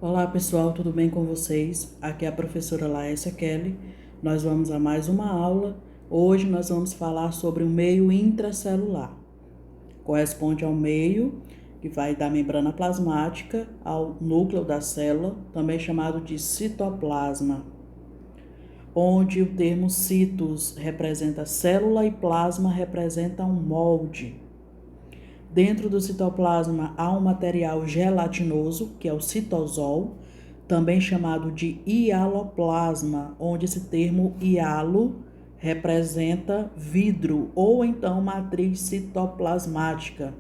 Olá pessoal, tudo bem com vocês? Aqui é a professora Laécia Kelly. Nós vamos a mais uma aula. Hoje nós vamos falar sobre o meio intracelular. Corresponde ao meio que vai da membrana plasmática ao núcleo da célula, também chamado de citoplasma, onde o termo citos representa célula e plasma representa um molde. Dentro do citoplasma há um material gelatinoso, que é o citosol, também chamado de hialoplasma, onde esse termo hialo representa vidro ou então matriz citoplasmática.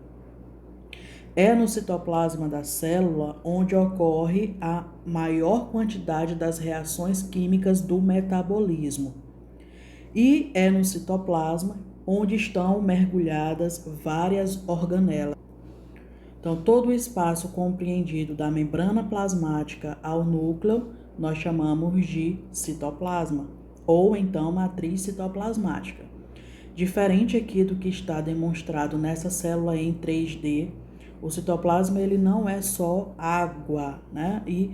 É no citoplasma da célula onde ocorre a maior quantidade das reações químicas do metabolismo. E é no citoplasma onde estão mergulhadas várias organelas. Então, todo o espaço compreendido da membrana plasmática ao núcleo, nós chamamos de citoplasma, ou então matriz citoplasmática. Diferente aqui do que está demonstrado nessa célula em 3D, o citoplasma ele não é só água, né? E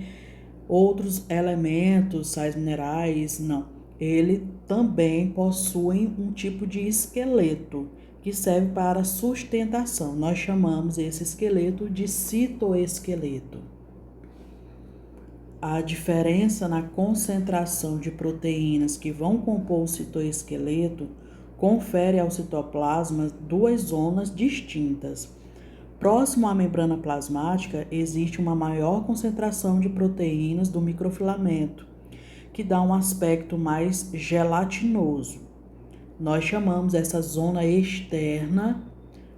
outros elementos, sais minerais, não. Ele também possui um tipo de esqueleto que serve para sustentação. Nós chamamos esse esqueleto de citoesqueleto. A diferença na concentração de proteínas que vão compor o citoesqueleto confere ao citoplasma duas zonas distintas. Próximo à membrana plasmática, existe uma maior concentração de proteínas do microfilamento, que dá um aspecto mais gelatinoso. Nós chamamos essa zona externa,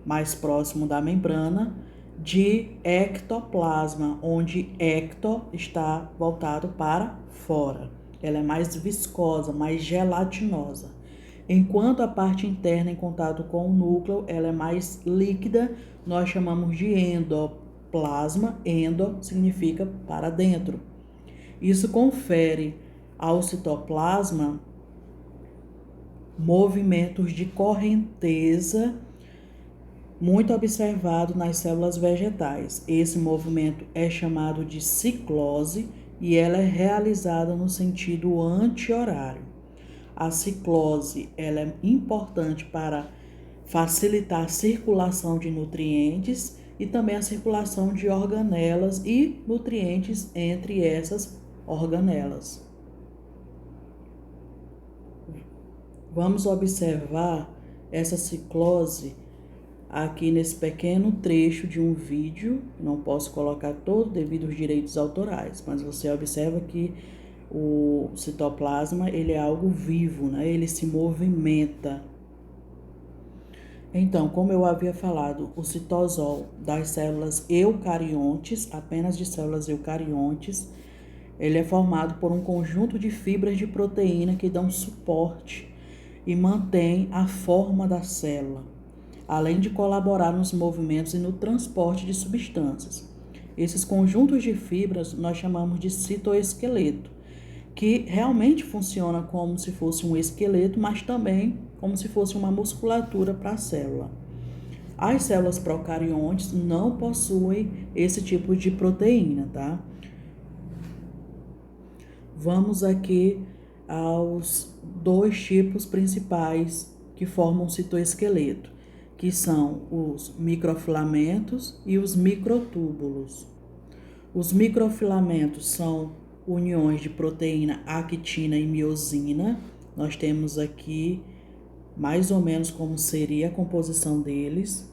mais próximo da membrana, de ectoplasma, onde ecto está voltado para fora. Ela é mais viscosa, mais gelatinosa. Enquanto a parte interna em contato com o núcleo, ela é mais líquida, nós chamamos de endoplasma. Endo significa para dentro. Isso confere ao citoplasma movimentos de correnteza muito observado nas células vegetais. Esse movimento é chamado de ciclose e ela é realizada no sentido anti-horário. A ciclose ela é importante para facilitar a circulação de nutrientes e também a circulação de organelas e nutrientes entre essas organelas. Vamos observar essa ciclose aqui nesse pequeno trecho de um vídeo. Não posso colocar todo devido aos direitos autorais, mas você observa que o citoplasma ele é algo vivo, né? Ele se movimenta. Então, como eu havia falado, o citosol das células eucariontes, apenas de células eucariontes, ele é formado por um conjunto de fibras de proteína que dão suporte e mantém a forma da célula, além de colaborar nos movimentos e no transporte de substâncias. Esses conjuntos de fibras nós chamamos de citoesqueleto, que realmente funciona como se fosse um esqueleto, mas também como se fosse uma musculatura para a célula. As células procariontes não possuem esse tipo de proteína, tá? Vamos aqui aos dois tipos principais que formam o citoesqueleto, que são os microfilamentos e os microtúbulos. Os microfilamentos são uniões de proteína actina e miosina. Nós temos aqui mais ou menos como seria a composição deles.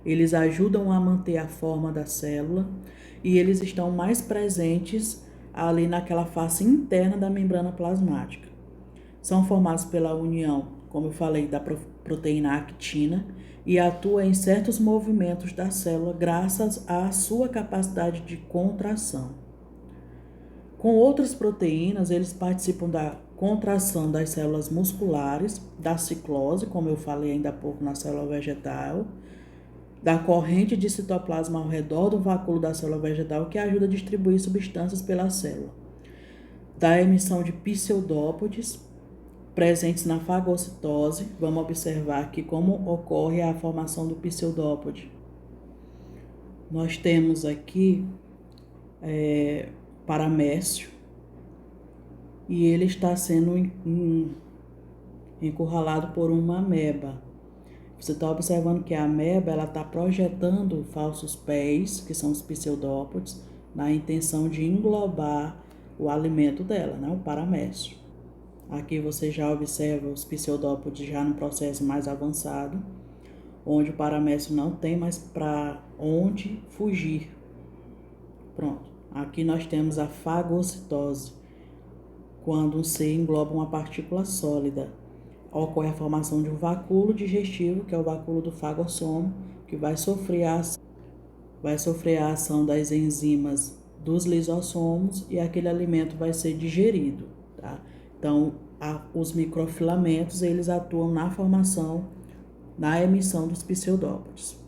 Eles ajudam a manter a forma da célula e eles estão mais presentes ali naquela face interna da membrana plasmática. São formados pela união, como eu falei, da proteína actina e atua em certos movimentos da célula graças à sua capacidade de contração. Com outras proteínas, eles participam da contração das células musculares, da ciclose, como eu falei ainda há pouco na célula vegetal, da corrente de citoplasma ao redor do vacúolo da célula vegetal, que ajuda a distribuir substâncias pela célula, da emissão de pseudópodes presentes na fagocitose. Vamos observar aqui como ocorre a formação do pseudópode. Nós temos aqui paramécio, e ele está sendo encurralado por uma ameba. Você está observando que a ameba ela está projetando falsos pés, que são os pseudópodes, na intenção de englobar o alimento dela, né, o paramécio. Aqui você já observa os pseudópodes já no processo mais avançado, onde o paramécio não tem mais para onde fugir. Pronto. Aqui nós temos a fagocitose, quando um ser engloba uma partícula sólida. Ocorre a formação de um vacúolo digestivo, que é o vacúolo do fagossomo, que vai sofrer a ação das enzimas dos lisossomos e aquele alimento vai ser digerido, tá? Então, os microfilamentos, eles atuam na formação, na emissão dos pseudópodes.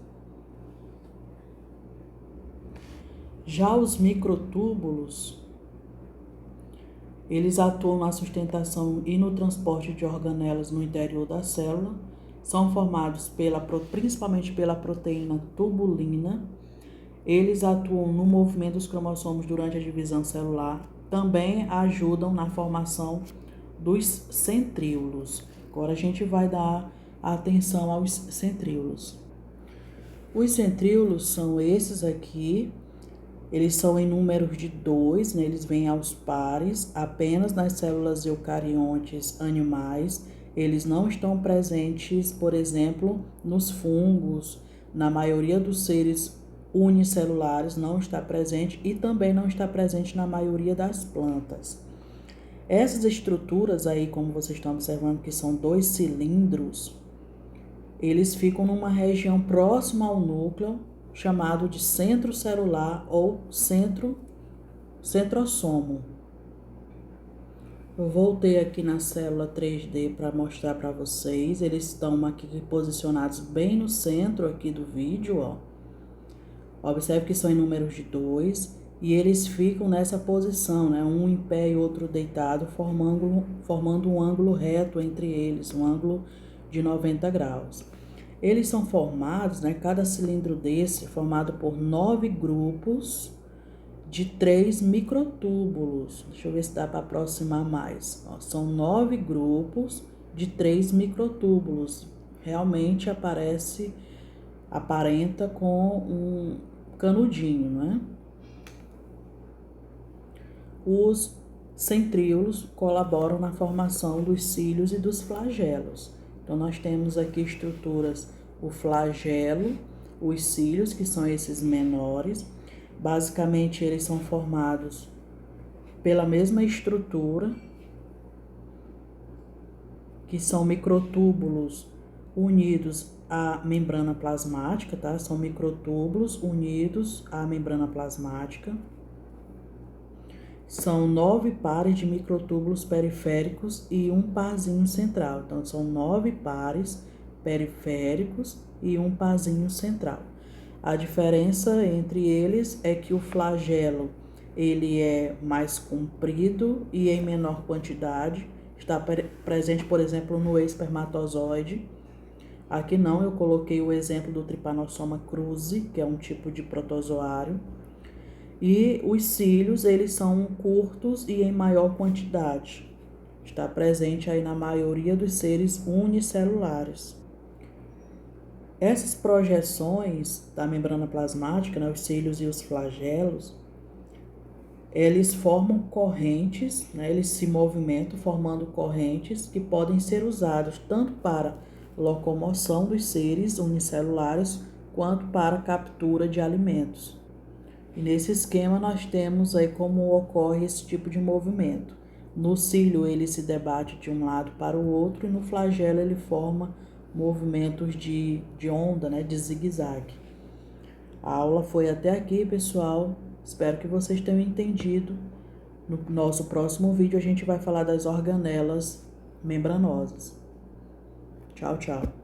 Já os microtúbulos, eles atuam na sustentação e no transporte de organelas no interior da célula, são formados principalmente pela proteína tubulina. Eles atuam no movimento dos cromossomos durante a divisão celular, também ajudam na formação dos centríolos. Agora a gente vai dar atenção aos centríolos. Os centríolos são esses aqui. Eles são em números de 2, né? Eles vêm aos pares, apenas nas células eucariontes animais. Eles não estão presentes, por exemplo, nos fungos, na maioria dos seres unicelulares não está presente e também não está presente na maioria das plantas. Essas estruturas aí, como vocês estão observando, que são 2 cilindros, eles ficam numa região próxima ao núcleo, chamado de centro celular ou centrossomo. Eu voltei aqui na célula 3D para mostrar para vocês. Eles estão aqui posicionados bem no centro aqui do vídeo, ó. Observe que são em números de 2 e eles ficam nessa posição, né? Um em pé e outro deitado, formando um ângulo reto entre eles, um ângulo de 90 graus. Eles são formados, né, cada cilindro desse é formado por 9 grupos de 3 microtúbulos. Deixa eu ver se dá para aproximar mais. Ó, são 9 grupos de 3 microtúbulos. Realmente aparenta com um canudinho, né? Os centríolos colaboram na formação dos cílios e dos flagelos. Então, nós temos aqui estruturas, o flagelo, os cílios, que são esses menores. Basicamente, eles são formados pela mesma estrutura, que são microtúbulos unidos à membrana plasmática, tá? São microtúbulos unidos à membrana plasmática. São 9 pares de microtúbulos periféricos e um parzinho central. Então, são 9 pares periféricos e um parzinho central. A diferença entre eles é que o flagelo ele é mais comprido e em menor quantidade. Está presente, por exemplo, no espermatozoide. Aqui não, eu coloquei o exemplo do Trypanosoma cruzi, que é um tipo de protozoário. E os cílios, eles são curtos e em maior quantidade. Está presente aí na maioria dos seres unicelulares. Essas projeções da membrana plasmática, né, os cílios e os flagelos, eles formam correntes, né, eles se movimentam formando correntes que podem ser usados tanto para locomoção dos seres unicelulares quanto para captura de alimentos. E nesse esquema nós temos aí como ocorre esse tipo de movimento. No cílio ele se debate de um lado para o outro e no flagelo ele forma movimentos de onda, né, de zigue-zague. A aula foi até aqui, pessoal. Espero que vocês tenham entendido. No nosso próximo vídeo a gente vai falar das organelas membranosas. Tchau, tchau.